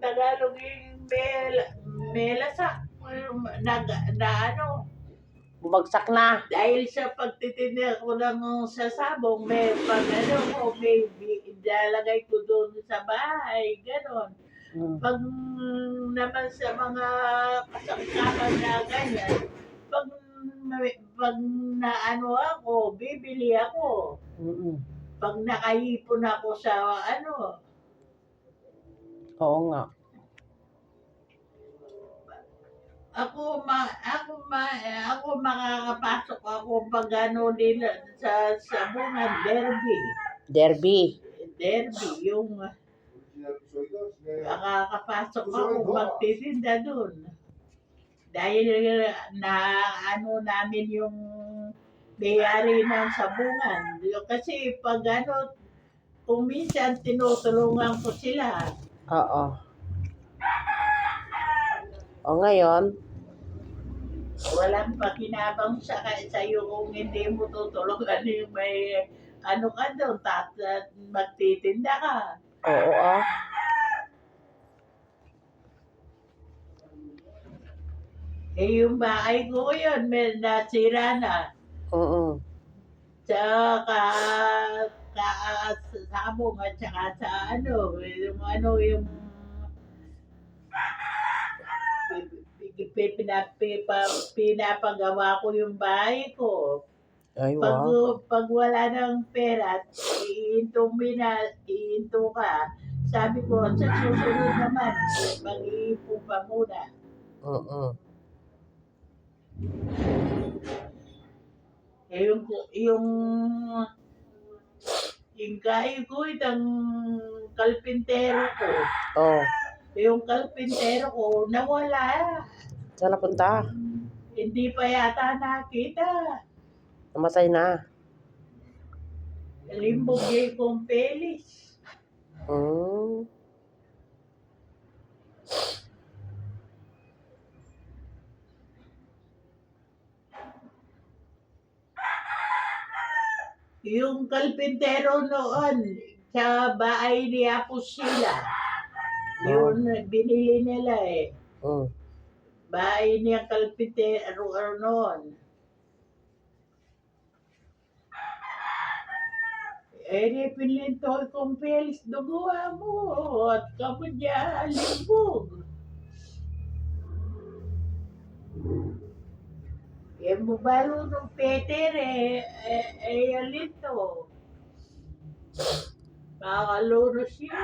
Tagalog yung melasak. Na ano, Bumagsak na. dahil sa pagtitinda ko ng sasabong, may pag ano ko, may ilalagay ko doon sa bahay, ganon. Mm. Pag naman sa mga kasangkapan na ganyan, pag, pag naano ako, bibili ako. Mm. Pag nakaipon ako sa ano, Oo nga. ako makakapasok ako pag ano nila sa sabungan, Derby. derby, yung makakapasok ako magtitinda dun. Dahil na ano namin yung may-ari ng sabungan. Kasi pag ano, kung minsan tinutulungan ko sila. Oo. O ngayon? Walang pakinabang sa'yo kung hindi mo tutulungan yung may ano ka doon, magtitinda ka. Oo ah. Eh yung bahay ko yun, may nasira na. Oo. Sa sabong at saka sa yung pinapagawa ko yung bahay ko. Ay, wow. Pag wala ng pera, iinto ka. Sabi ko, sa susunod naman, mag-iipon pa muna. Oo. Eh, yung kayo ko, itang kalpintero ko. Oh. Yung kalpintero ko, nawala. Saan napunta? Hindi pa yata nakita. Namatay na. Limbog kong pelis. Hmm. Yung kalpintero noon, sa bahay ni Apo Sheila. Yun, binili nila eh. Bahay niya kalpintero noon. Eh, di pininto kong pelis, duguha mo. At kapag niya, limbog. Eh, mabalo ng Peter alito. Makakaluro siya.